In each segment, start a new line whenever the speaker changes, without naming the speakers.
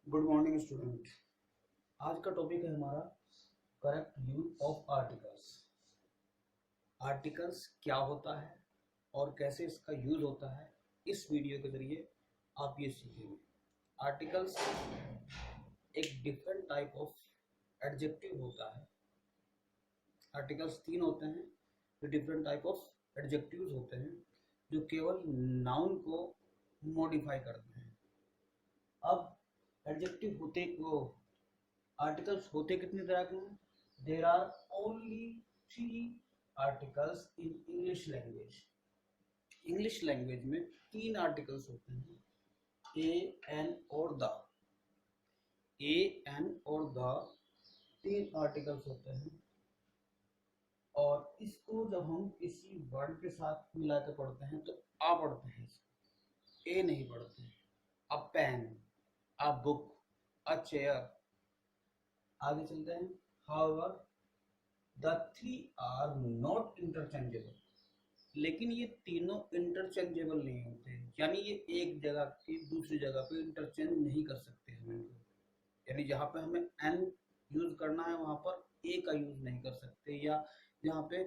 Good morning student. आज का topic है हमारा correct use of articles. Articles क्या होता है और कैसे इसका यूज होता है, इस वीडियो के जरिए आप ये सीखेंगे। आर्टिकल्स एक डिफरेंट टाइप ऑफ एडजेक्टिव होता है। आर्टिकल्स तीन होते हैं जो डिफरेंट टाइप ऑफ एडजेक्टिव्स होते हैं, जो केवल नाउन को मॉडिफाई करते हैं। अब एडजेक्टिव होते वो आर्टिकल्स होते कितनी तरह के हैं? There are only three articles in English language. English language में तीन आर्टिकल्स होते हैं, ए, एन और द। ए, एन और द तीन आर्टिकल्स होते हैं, और इसको जब हम किसी वर्ड के साथ मिला के पढ़ते हैं तो आ पढ़ते हैं, ए नहीं पढ़ते हैं। A pen, a book, a chair. आगे चलते हैं। However the three are not interchangeable. लेकिन ये तीनों इंटरचेंजेबल नहीं होते, यानी ये एक जगह की दूसरी जगह पे इंटरचेंज नहीं कर सकते हम इनको। यानी जहाँ पे हमें एन यूज करना है वहां पर ए का यूज नहीं कर सकते, या जहाँ पे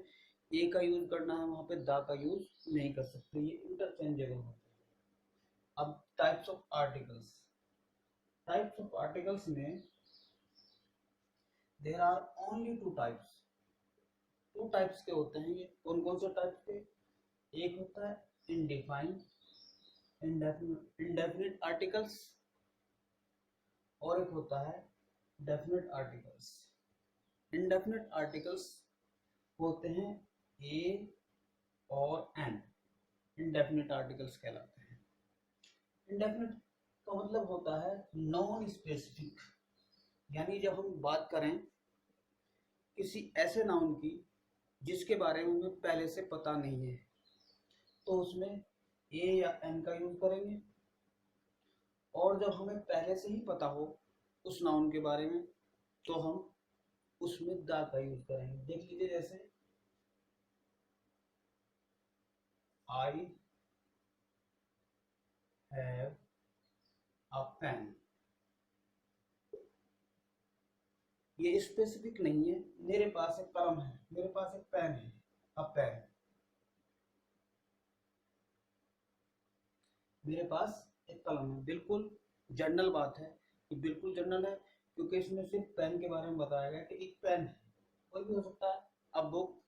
ए का यूज करना है वहां पे द का यूज नहीं कर सकते। ये इंटरचेंजेबल होते हैं। अब types of articles. Types of articles में there are only two types. Two types के होते हैं। ये कौन कौन से टाइप्स के? एक होता है इनडिफाइंड, इंडेफिनिट आर्टिकल्स, और एक होता है डेफिनेट आर्टिकल्स। इंडेफिनिट आर्टिकल्स होते हैं ए और एन, इंडेफिनिट आर्टिकल्स कहलाते हैं। इंडेफिनिट का मतलब होता है नॉन स्पेसिफिक। यानी जब हम बात करें किसी ऐसे नाउन की जिसके बारे में हमें पहले से पता नहीं है, तो उसमें ए या एन का यूज करेंगे। और जब हमें पहले से ही पता हो उस नाउन के बारे में, तो हम उसमें द का यूज करेंगे। देख लीजिए, जैसे आई हैव अ पेन। ये स्पेसिफिक नहीं है, मेरे पास एक कलम है, मेरे पास एक पेन है। अ पेन, मेरे पास एक कलम है, बिल्कुल जनरल बात है। ये बिल्कुल जनरल है क्योंकि इसमें सिर्फ पेन के बारे में बताया गया कि एक पेन है, कोई भी हो सकता है। अब बुक,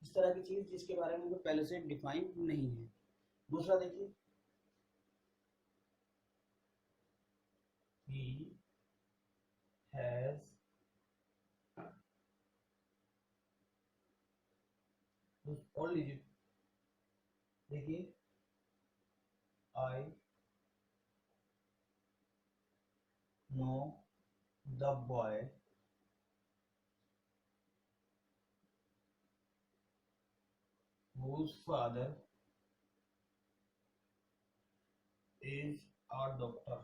इस तरह की चीज जिसके बारे में हमें पहले से डिफाइन नहीं है। दूसरा देखिए, he has, और लीजिए, देखिए I know the boy whose father is a doctor।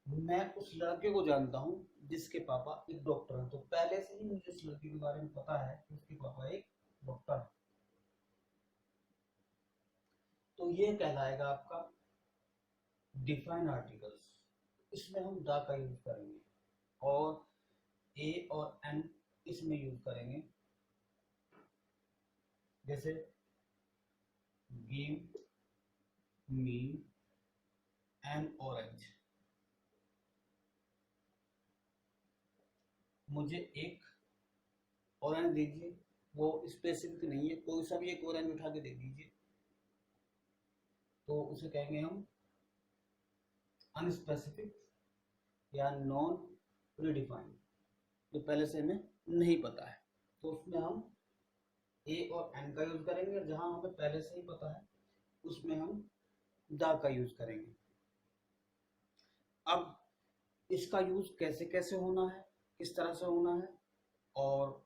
मैं उस लड़के को जानता हूँ जिसके पापा एक डॉक्टर हैं। तो पहले से ही मुझे इस लड़के के बारे में पता है कि उसके पापा एक डॉक्टर है। तो ये कहलाएगा आपका डिफाइन आर्टिकल्स। इसमें हम द का यूज करेंगे, और ए और एन इसमें यूज करेंगे। जैसे गिव मी एन ऑरेंज, मुझे एक ऑरेंज दीजिए। वो स्पेसिफिक नहीं है, कोई सा भी एक ऑरेंज उठा के दे दीजिए, तो उसे कहेंगे हम अनस्पेसिफिक या नॉन प्रीडिफाइंड, जो पहले से हमें नहीं पता है। तो उसमें हम ए और एन का यूज करेंगे, और जहां हमें पहले से ही पता है उसमें हम द का यूज करेंगे। अब इसका यूज कैसे कैसे होना है, किस तरह से होना है, और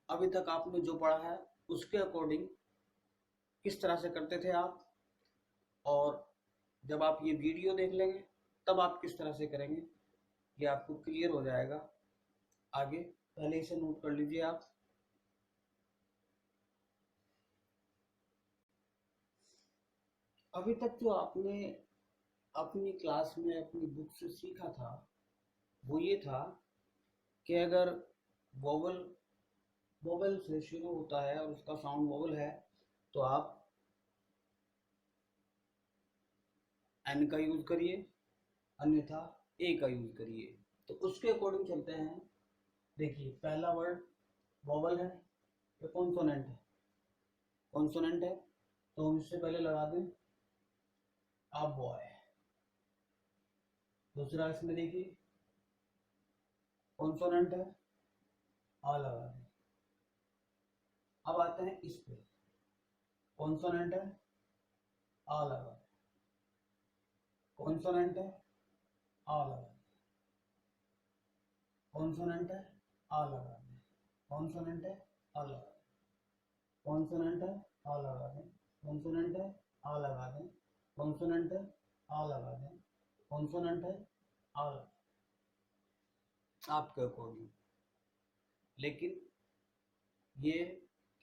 अभी तक आपने जो पढ़ा है उसके अकॉर्डिंग किस तरह से करते थे आप, और जब आप ये वीडियो देख लेंगे तब आप किस तरह से करेंगे, ये आपको क्लियर हो जाएगा आगे। पहले इसे नोट कर लीजिए आप। अभी तक जो आपने अपनी क्लास में अपनी बुक से सीखा था वो ये था कि अगर वोवल वोवल से शुरू होता है और उसका साउंड वोवल है तो आप एन का यूज करिए, अन्यथा ए का यूज करिए। तो उसके अकॉर्डिंग चलते हैं। देखिए पहला वर्ड वोवल है या कॉन्सोनेंट है? कॉन्सोनेंट है तो हम इससे पहले लगा दें आप बॉय। दूसरा इसमें देखिए कॉन्सोनेंट है, आ लगा दें। अब आते हैं इस पे, कॉन्सोनेंट है, आ लगा दें। कॉन्सोनेंट है, आ लगा दें। कॉन्सोनेंट है, आ लगा दें। कॉन्सोनेंट है, आ लगा दें। कॉन्सोनेंट है, आ लगा दें। कॉन्सोनेंट है, आ लगा दें। कॉन्सोनेंट है, आ लगा दें। कॉन्सोनेंट है, आ लगा दें। आपके अकॉर्डिंग। लेकिन ये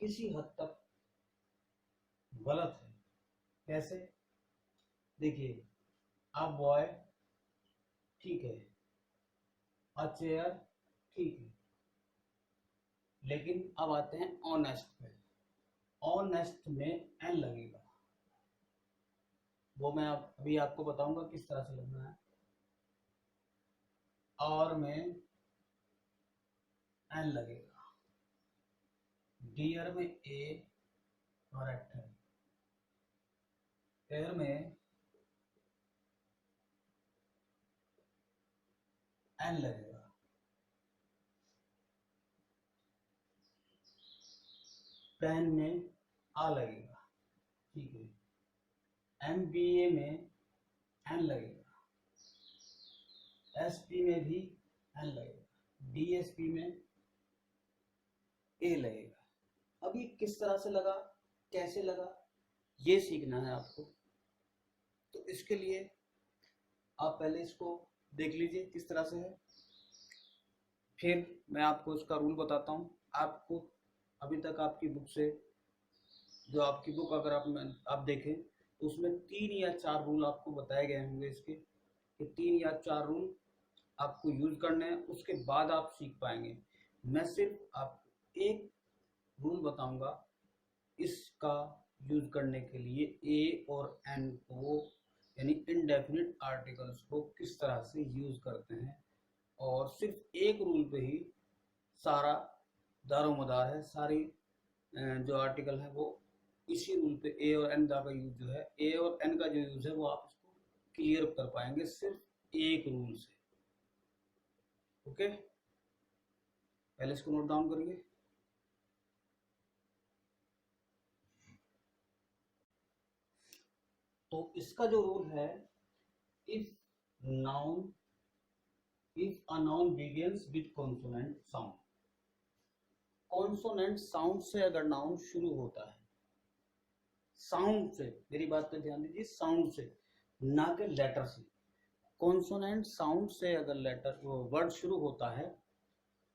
किसी हद तक गलत है। कैसे? देखिए आप बॉय ठीक है, अ चेयर ठीक है, लेकिन अब आते हैं ऑनेस्ट पे। ऑनेस्ट में एन लगेगा, वो मैं अभी आपको बताऊंगा किस तरह से लगना है। और में एन लगेगा, डियर में ए करेक्ट है, एयर में एन लगेगा, पेन में आ लगेगा, ठीक है। एम बी ए में एन लगेगा, एस पी में भी एन लगेगा, डी एस पी में ए लगेगा। अब ये किस तरह से लगा, कैसे लगा, ये सीखना है आपको। तो इसके लिए आप पहले इसको देख लीजिए किस तरह से है, फिर मैं आपको इसका रूल बताता हूँ। आपको अभी तक आपकी बुक से, जो आपकी बुक अगर आप देखें तो उसमें 3 या 4 रूल आपको बताए गए होंगे इसके, कि 3 या 4 रूल आपको यूज करने हैं, उसके बाद आप सीख पाएंगे। मैं सिर्फ आपको एक रूल बताऊंगा इसका यूज करने के लिए, ए और एन को यानी इनडेफिनिट आर्टिकल्स को किस तरह से यूज करते हैं। और सिर्फ एक रूल पे ही सारा दारोमदार है, सारी जो आर्टिकल है वो इसी रूल पे ए और एन का यूज जो है, ए और एन का जो यूज है वो आप इसको क्लियर कर पाएंगे सिर्फ एक रूल से। ओके, पहले इसको नोट डाउन करिए। तो इसका जो रूल है, if noun if a noun begins with consonant sound, consonant sound से अगर नाउन शुरू होता है, साउंड से, मेरी बात पे ध्यान दीजिए, साउंड से, ना कि लेटर से। कॉन्सोनेंट साउंड से अगर लेटर वर्ड शुरू होता है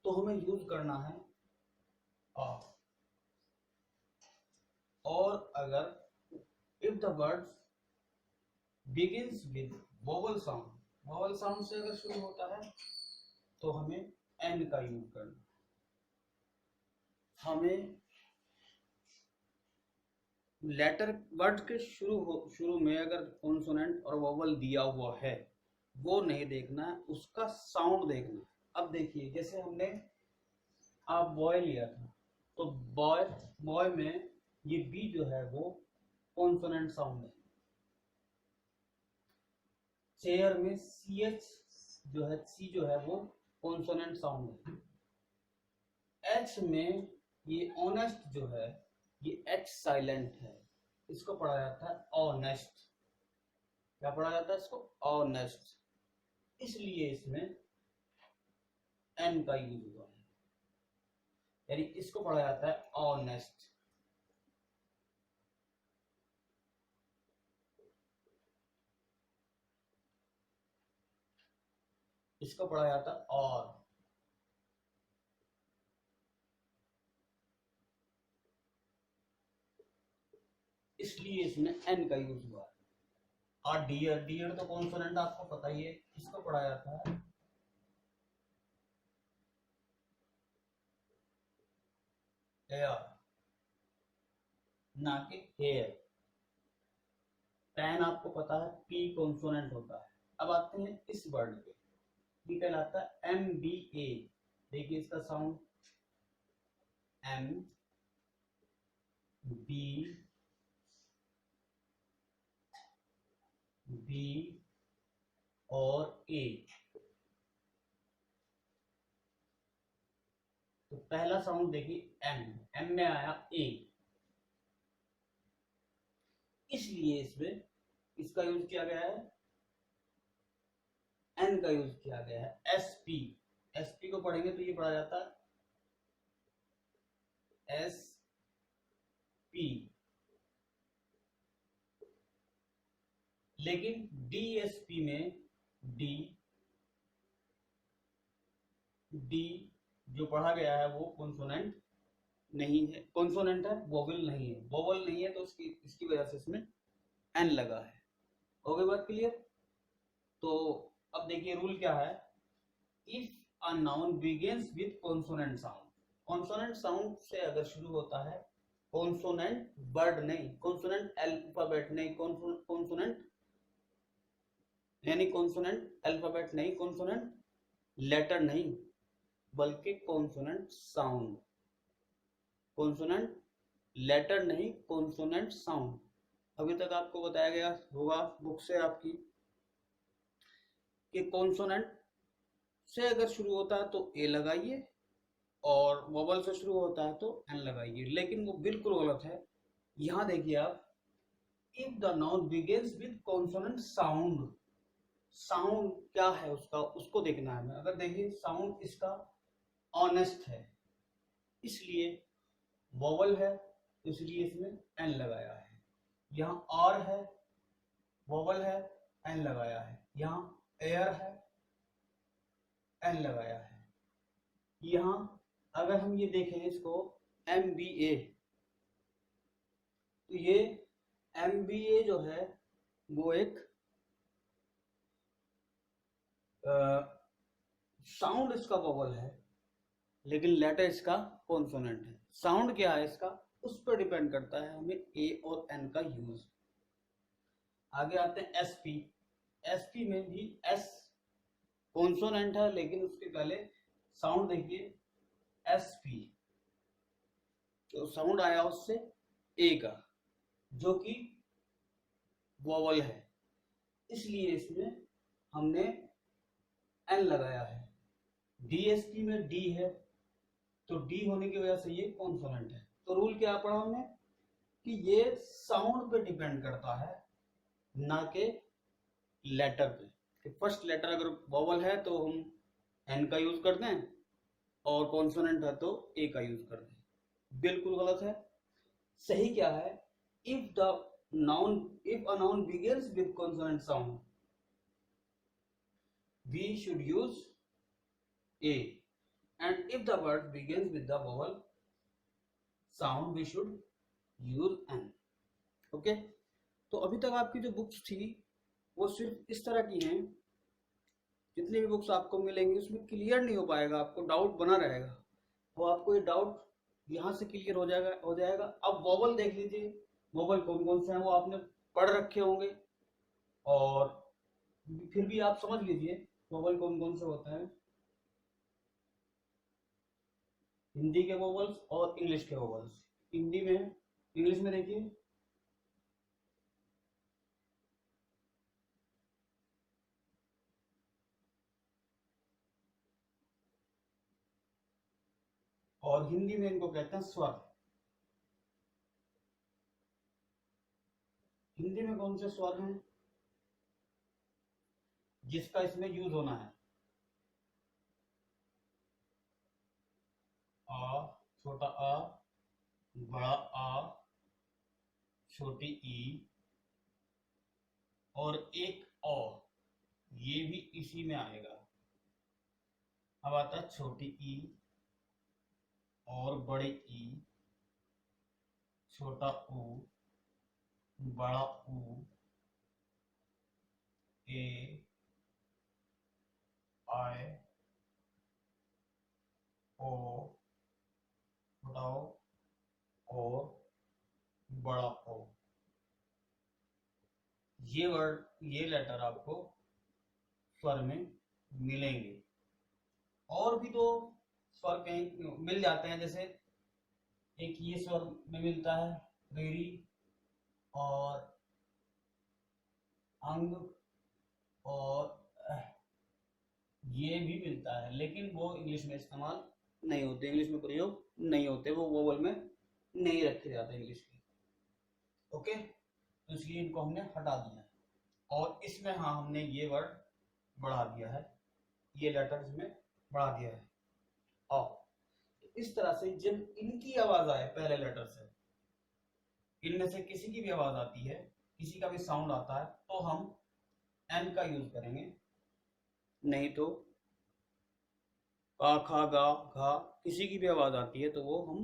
तो हमें यूज करना है आ। और अगर if the word begins with vowel sound, vowel sound से अगर शुरू होता है तो हमें एन का यूज करना। हमें लेटर वर्ड के शुरू में अगर कॉन्सोनेंट और वोवल दिया हुआ है वो नहीं देखना है, उसका साउंड देखना है। अब देखिए जैसे हमने आप बॉय लिया था, तो बॉय बॉय में ये बी जो है वो कॉन्सोनेंट साउंड है। चेयर में सी एच जो है, सी जो है वो कॉन्सोनेंट साउंड है। एच में ये ऑनेस्ट जो है, ये एच साइलेंट है, इसको पढ़ा जाता है ऑनेस्ट। क्या पढ़ा जाता है इसको? ऑनेस्ट। इसलिए इसमें एन का यूज हुआ है, यानी इसको पढ़ा जाता है ऑनेस्ट। इसको पढ़ा जाता है और। इसलिए इसमें एन का यूज हुआ है। और डियर, डियर तो कॉन्सोनेंट आपको पता ही है, किसको पढ़ा जाता है, एयर, ना कि हेयर। पेन आपको पता है पी कॉन्सोनेंट होता है। अब आते हैं इस वर्ड पे, ये कहलाता है MBA। देखिए इसका साउंड MB और A। तो पहला साउंड देखिए एम में आया ए, इसलिए इसमें इसका यूज किया गया है, एन का यूज किया गया है। एसपी, एसपी को पढ़ेंगे तो ये पढ़ा जाता है एस पी, लेकिन डीएसपी में डी, डी जो पढ़ा गया है वो कॉन्सोनेंट नहीं है, कॉन्सोनेंट है, वोवेल नहीं है। वोवेल नहीं है तो इसकी वजह से इसमें एन लगा है। हो गई बात क्लियर? तो अब देखिए रूल क्या है, if a noun begins with consonant sound, consonant sound से अगर शुरू होता है, कॉन्सोनेंट वर्ड नहीं, कॉन्सोनेंट अल्फाबेट नहीं, कॉन्सोनेंट यानी कॉन्सोनेंट अल्फाबेट नहीं, कॉन्सोनेंट लेटर नहीं, बल्कि कॉन्सोनेंट साउंड, कॉन्सोनेंट लेटर नहीं, कॉन्सोनेंट साउंड। अभी तक आपको बताया गया होगा बुक से आपकी कि कॉन्सोनेंट से अगर शुरू होता है तो ए लगाइए, और वोवल से शुरू होता है तो एन लगाइए, लेकिन वो बिल्कुल गलत है। यहां देखिए आप, if the noun begins with consonant sound, sound क्या है उसका, उसको देखना है हमें। अगर देखिए साउंड इसका ऑनेस्ट है, इसलिए वोवल है, इसलिए इसमें एन लगाया है। यहाँ और है, वोवल है, एन लगाया है। यहाँ एयर है, एन लगाया है। यहाँ अगर हम ये देखें इसको MBA, तो ये MBA जो है वो एक साउंड इसका वोवल है, लेकिन लेटर इसका कॉन्सोनेंट है। साउंड क्या है इसका, उस पर डिपेंड करता है हमें ए और एन का यूज। आगे आते हैं एसपी, एसपी में भी एस कॉन्सोनेंट है, लेकिन उसके पहले साउंड देखिए एसपी, तो साउंड आया उससे ए का, जो कि वोवल है, इसलिए इसमें हमने एन लगाया है। डीएसपी में डी है, तो डी होने की वजह से ये कॉन्सोनेंट है। तो रूल क्या पढ़ा हमने कि ये साउंड पे डिपेंड करता है, ना कि लेटर पे। कि फर्स्ट लेटर अगर वोवल है तो हम एन का यूज करते हैं, और कॉन्सोनेंट है तो ए का यूज करते हैं। बिल्कुल गलत है। सही क्या है, if the noun, if a noun begins with consonant sound we should use a, and if the word begins with the vowel sound we should use n। Okay, तो अभी तक आपकी जो बुक्स थी वो सिर्फ इस तरह की हैं, जितनी भी बुक्स आपको मिलेंगी उसमें क्लियर नहीं हो पाएगा, आपको डाउट बना रहेगा। तो आपको ये डाउट यहाँ से क्लियर हो जाएगा। अब वोवल देख लीजिए, वोवल कौन कौन से हैं वो आपने पढ़ रखे होंगे, और फिर भी आप समझ लीजिए वोवल कौन कौन से होते हैं, हिंदी के वोवल्स और इंग्लिश के वोवल्स। हिंदी में, इंग्लिश में देखिए और हिंदी में इनको कहते हैं स्वर। हिंदी में कौन से स्वर हैं जिसका इसमें यूज होना है, आ, छोटा आ, बड़ा आ, छोटी ई, और एक ओ, ये भी इसी में आएगा। अब आता है छोटी ई और बड़ी ई, छोटा ऊ, बड़ा ऊ, ए आई ओ छोटा ओ और बड़ा ओ, ये वर्ड, ये लेटर आपको स्वर में मिलेंगे। और भी तो स्वर कहीं मिल जाते हैं, जैसे एक ये स्वर में मिलता है रेरी और अंग और ये भी मिलता है, लेकिन वो इंग्लिश में इस्तेमाल नहीं होते, इंग्लिश में प्रयोग नहीं होते, वो वोवल में नहीं रखे जाते इंग्लिश के। ओके, तो इसलिए इनको हमने हटा दिया है। और इसमें हाँ हमने ये वर्ड बढ़ा दिया है, ये लेटर इसमें बढ़ा दिया है। और इस तरह से जब इनकी आवाज आए पहले लेटर से, इनमें से किसी की भी आवाज आती है, किसी का भी साउंड आता है, तो हम एन का यूज करेंगे, नहीं तो का खा गा घा किसी की भी आवाज आती है तो वो हम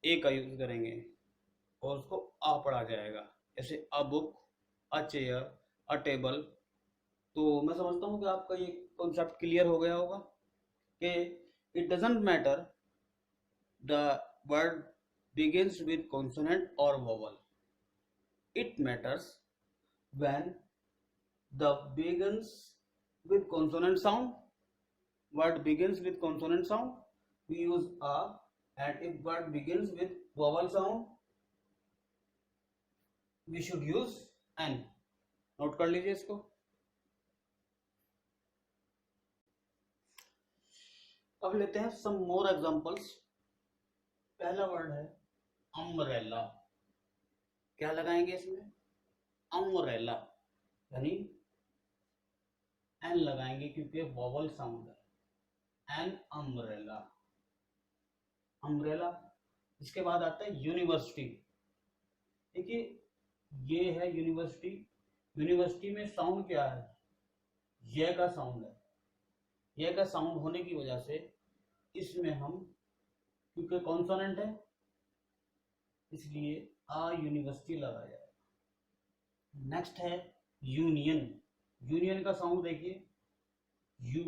ए का यूज करेंगे और उसको आ पढ़ा जाएगा। जैसे अ book, a chair, a table. तो मैं समझता हूँ कि आपका ये कॉन्सेप्ट क्लियर हो गया होगा कि it doesn't matter the word begins with consonant or vowel. It matters when the begins with consonant sound. Word begins with consonant sound, we use a, and if word begins with vowel sound, we should use n. Note कर लीजिए इसको। अब लेते हैं some more examples। पहला word है umbrella. क्या लगाएंगे इसमें? अम्ब्रेला, यानी एन लगाएंगे क्योंकि वॉवल साउंड है। An umbrella, umbrella. इसके बाद आता है यूनिवर्सिटी। देखिए ये है यूनिवर्सिटी, यूनिवर्सिटी में साउंड क्या है? ये का साउंड है। ये का साउंड होने की वजह से इसमें हम, क्योंकि कॉन्सोनेंट है इसलिए आ यूनिवर्सिटी लगाया जाए। नेक्स्ट है यूनियन। यूनियन का साउंड देखिए यू,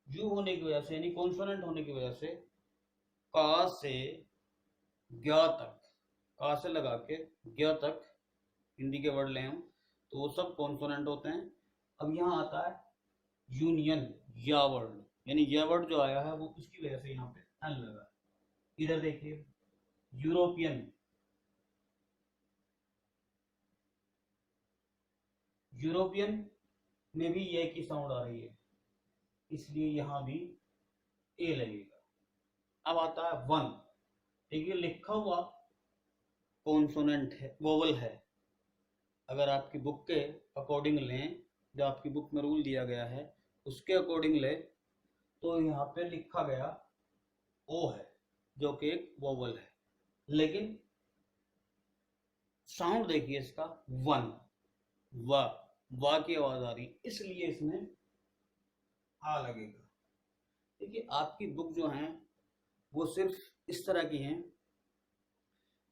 यू होने की वजह से यानी कॉन्सोनेंट होने की वजह से का से ज्ञा तक, का से लगा के ज्ञा तक हिंदी के वर्ड ले हम तो वो सब कॉन्सोनेंट होते हैं। अब यहाँ आता है यूनियन, या वर्ड, यानी यह वर्ड जो आया है वो उसकी वजह से यहाँ पे एन लगा। इधर देखिए यूरोपियन, यूरोपियन में भी ये की साउंड आ रही है इसलिए यहां भी ए लगेगा। अब आता है वन। देखिए लिखा हुआ कॉन्सोनेंट है, वोवल है। अगर आपकी बुक के अकॉर्डिंग लें, जो आपकी बुक में रूल दिया गया है उसके अकॉर्डिंग ले, तो यहाँ पे लिखा गया ओ है जो कि एक वोवल है, लेकिन साउंड देखिए इसका वन, वा की आवाज आ रही इसलिए इसमें आ लगेगा। देखिए आपकी बुक जो है वो सिर्फ इस तरह की हैं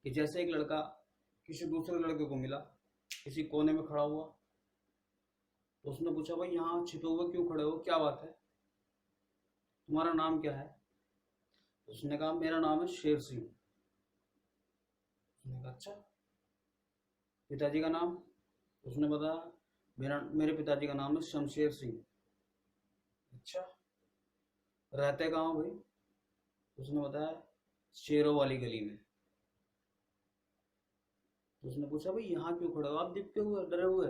कि जैसे एक लड़का किसी दूसरे लड़के को मिला किसी कोने में खड़ा हुआ, तो उसने पूछा भाई यहाँ छिपे हुए क्यों खड़े हो, क्या बात है, तुम्हारा नाम क्या है? उसने कहा मेरा नाम है शेर सिंह। उसने कहा अच्छा, पिताजी का नाम? उसने बताया मेरे पिताजी का नाम है शमशेर सिंह। अच्छा, रहते कहाँ हो भाई? उसने बताया शेरों वाली गली में। उसने पूछा भाई यहाँ क्यों खड़े हो, आप दिखते हुए डरे हुए?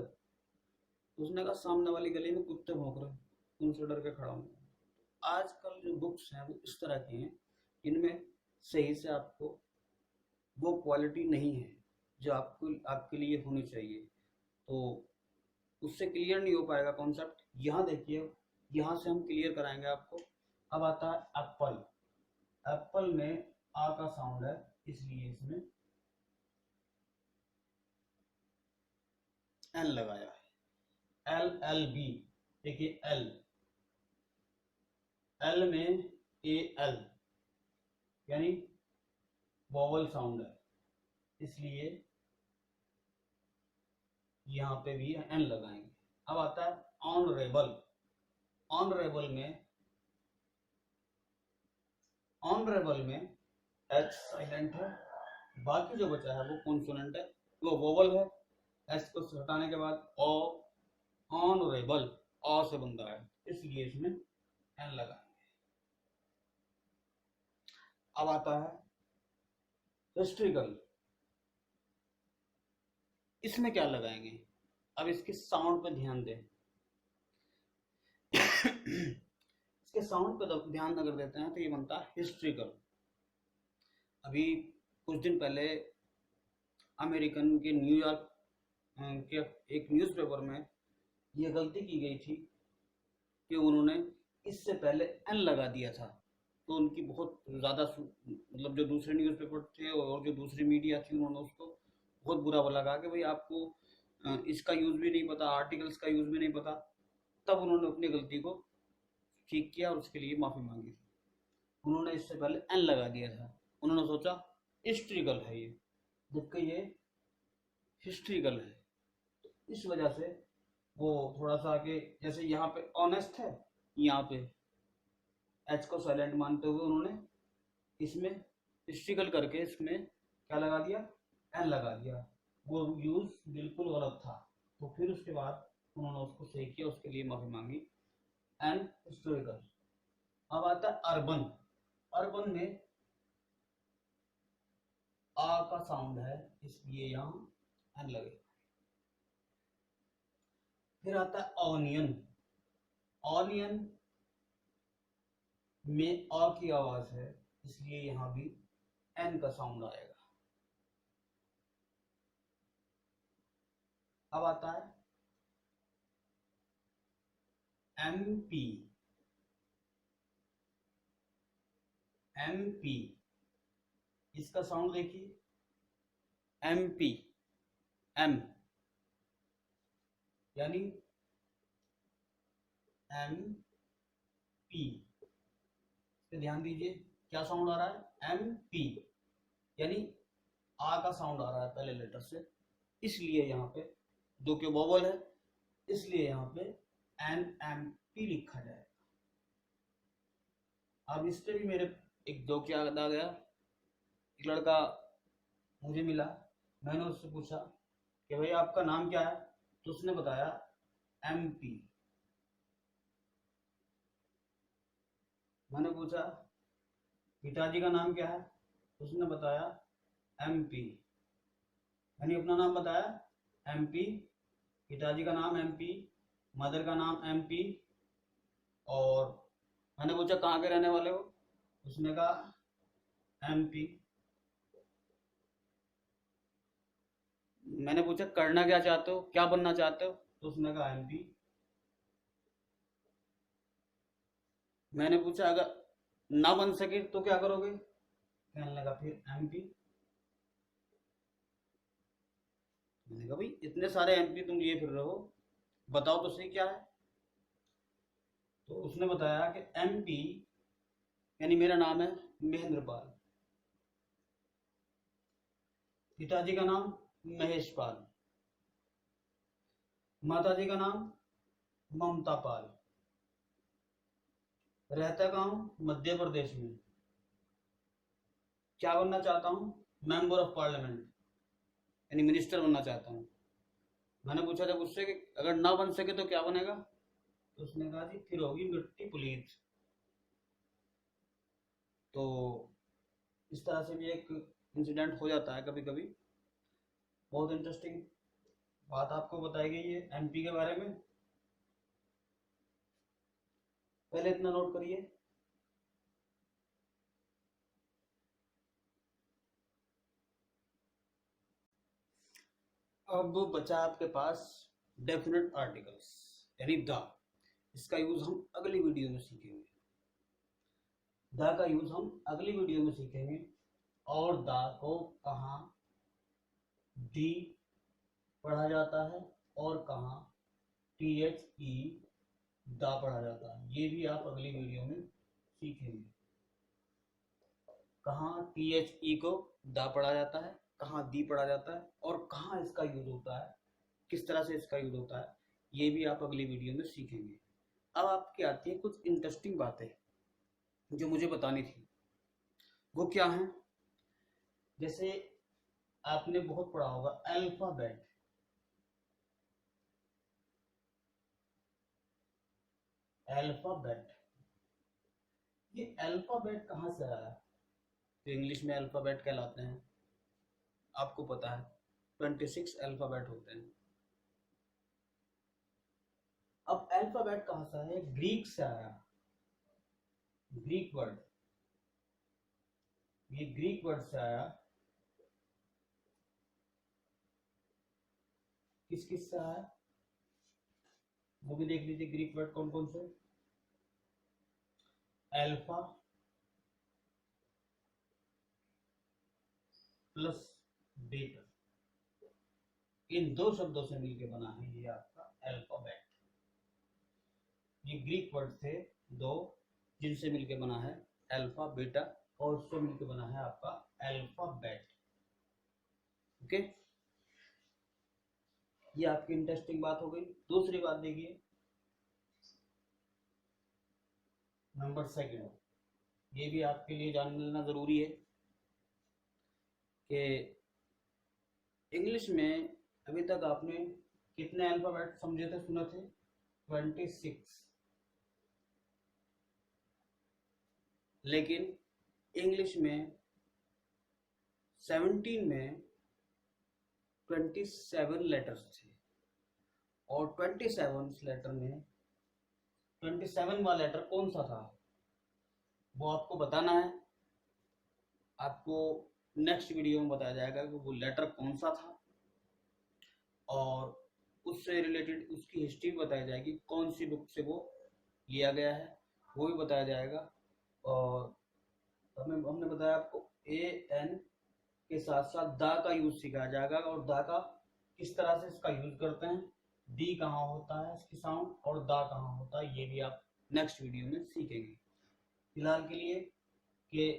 उसने कहा सामने वाली गली में कुत्ते भौंक रहे, उनसे डर के खड़ा हूँ। आजकल जो बुक्स हैं वो इस तरह की हैं, इनमें सही से आपको वो क्वालिटी नहीं है जो आपको आपके लिए होनी चाहिए, तो उससे क्लियर नहीं हो पाएगा कॉन्सेप्ट। यहाँ देखिए, यहाँ से हम क्लियर कराएंगे आपको। अब आता है एप्पल। एप्पल में आ का साउंड है इसलिए इसमें एल लगाया है। एल एल बी, देखिए एल, एल में ए एल यानी वोवल साउंड है इसलिए यहाँ पे भी एन लगाएंगे। अब आता है ऑनरेबल। ऑनरेबल में एच साइलेंट है, बाकी जो बचा है वो कॉन्सोनेंट है, वो वोवल है। एच को हटाने के बाद ओ, ऑनरेबल ओ से बनता है, इसलिए इसमें एन लगाएंगे। अब आता है हिस्ट्रिकल। इसमें क्या लगाएंगे, अब इसके साउंड पे ध्यान दें। इसके साउंड पे ध्यान अगर देते हैं तो ये बनता है हिस्ट्रिकल। अभी कुछ दिन पहले अमेरिकन के न्यूयॉर्क के एक न्यूज़पेपर में ये गलती की गई थी कि उन्होंने इससे पहले एन लगा दिया था, तो उनकी बहुत ज़्यादा मतलब जो दूसरे न्यूज़पेपर थे और जो दूसरी मीडिया थी उन्होंने उसको बहुत बुरा लगा कि भाई आपको इसका यूज़ भी नहीं पता, आर्टिकल्स का यूज़ भी नहीं पता। तब उन्होंने अपनी गलती को ठीक किया और उसके लिए माफ़ी मांगी थी। उन्होंने इससे पहले एन लगा दिया था, उन्होंने सोचा हिस्ट्रिकल है ये, जबकि ये हिस्ट्रिकल है। तो इस वजह से वो थोड़ा सा आगे, जैसे यहाँ पे ऑनेस्ट है, यहाँ पे एच को साइलेंट मानते हुए उन्होंने इसमें हिस्ट्रिकल करके इसमें क्या लगा दिया, एन लगा दिया। वो यूज बिल्कुल गलत था। तो फिर उसके बाद उन्होंने उसको सही किया, उसके लिए माफी मांगी। And historical. अब आता है अर्बन। अर्बन में आ का साउंड है, इसलिए यहाँ एन लगे। फिर आता है ऑनियन। ऑनियन में आ की आवाज है, इसलिए यहां भी एन का साउंड आएगा। अब आता है एमपी। एमपी, इसका साउंड देखिए, एमपी, एम यानी एम पी। ध्यान दीजिए क्या साउंड आ रहा है, एम पी, यानी आ का साउंड आ रहा है पहले लेटर से, इसलिए यहाँ पे जो कि वोवल है, इसलिए यहाँ पे एन एम पी लिखा जाएगा। अब इससे भी मेरे एक जोक याद आ गया। एक लड़का मुझे मिला, मैंने उससे पूछा कि भाई आपका नाम क्या है, तो उसने बताया एम पी। मैंने पूछा पिताजी का नाम क्या है, तो उसने बताया एम पी। मैंने अपना नाम बताया एम पी, पिताजी का नाम एम पी, मदर का नाम एम पी, और मैंने पूछा कहाँ के रहने वाले हो, उसने कहा एम पी। मैंने पूछा करना क्या चाहते हो, क्या बनना चाहते हो, तो उसने कहा एम पी। मैंने पूछा अगर ना बन सके तो क्या करोगे, कहने लगा फिर एम पी। मैंने कहा भाई इतने सारे एमपी तुम लिए फिर रहे हो, बताओ तो सही क्या है। तो उसने बताया कि एमपी यानी मेरा नाम है महेंद्र पाल, पिताजी का नाम महेश पाल, माताजी का नाम ममता पाल, रहता गांव मध्य प्रदेश में, क्या बनना चाहता हूँ, मेंबर ऑफ पार्लियामेंट यानी मिनिस्टर बनना चाहता हूँ। मैंने पूछा जब उससे कि अगर ना बन सके तो क्या बनेगा, तो उसने कहा जी फिर होगी मिट्टी पुलिस। तो इस तरह से भी एक इंसिडेंट हो जाता है कभी कभी। बहुत इंटरेस्टिंग बात आपको बताई गई है एमपी के बारे में, पहले इतना नोट करिए। अब बचा आपके पास डेफिनेट आर्टिकल्स यानी द। इसका यूज हम अगली वीडियो में सीखेंगे। द का यूज हम अगली वीडियो में सीखेंगे, और द को कहाँ डी पढ़ा जाता है और कहाँ टी एच ई दा पढ़ा जाता है, ये भी आप अगली वीडियो में सीखेंगे। कहाँ टी एच ई को दा पढ़ा जाता है, कहाँ दी पढ़ा जाता है, और कहाँ इसका यूज होता है, किस तरह से इसका यूज होता है, ये भी आप अगली वीडियो में सीखेंगे। अब आपकी आती है कुछ इंटरेस्टिंग बातें जो मुझे बतानी थी। वो क्या है? जैसे आपने बहुत पढ़ा होगा अल्फाबेट। अल्फाबेट, ये अल्फाबेट कहाँ से आया? तो इंग्लिश में अल्फाबेट कहलाते हैं, आपको पता है 26 अल्फाबेट होते हैं। अब अल्फाबेट कहाँ से आया? ग्रीक से आया, ग्रीक वर्ड, ये ग्रीक वर्ड से आया। किस किस से आया वो भी देख लीजिए, ग्रीक वर्ड कौन कौन से? अल्फा प्लस बीटा, इन दो शब्दों से मिलकर बना है ये आपका अल्फाबेट। ये ग्रीक वर्ड थे दो, जिनसे मिलकर बना है अल्फा बीटा, और उससे मिलकर बना है आपका अल्फाबेट। ओके, ये आपकी इंटरेस्टिंग बात हो गई। दूसरी बात देखिए, नंबर सेकंड, ये भी आपके लिए जान लेना जरूरी है कि इंग्लिश में अभी तक आपने कितने अल्फाबेट समझे थे, सुने थे? 26। लेकिन इंग्लिश में 17 में 27 लेटर्स थे, और 27 लेटर में 27वां लेटर कौन सा था वो आपको बताना है। आपको नेक्स्ट वीडियो में बताया जाएगा कि वो लेटर कौन सा था, और उससे रिलेटेड उसकी हिस्ट्री बताई जाएगी, कौन सी बुक से वो लिया गया है वो भी बताया जाएगा। और हमने बताया आपको ए एन के साथ साथ दा का यूज सिखाया जाएगा, और दा का किस तरह से इसका यूज करते हैं, डी कहाँ होता है इसकी साउंड, और दा कहाँ होता है, ये भी आप नेक्स्ट वीडियो में सीखेंगे। फिलहाल के लिए कि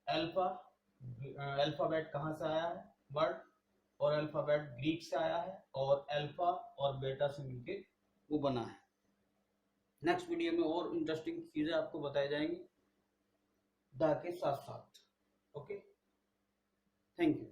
अल्फा अल्फाबेट कहाँ से आया है वर्ड, और अल्फाबेट ग्रीक से आया है, और अल्फा और बेटा से मिलके वो बना है। नेक्स्ट वीडियो में और इंटरेस्टिंग चीजें आपको बताई जाएंगी दा के साथ साथ। Okay, thank you.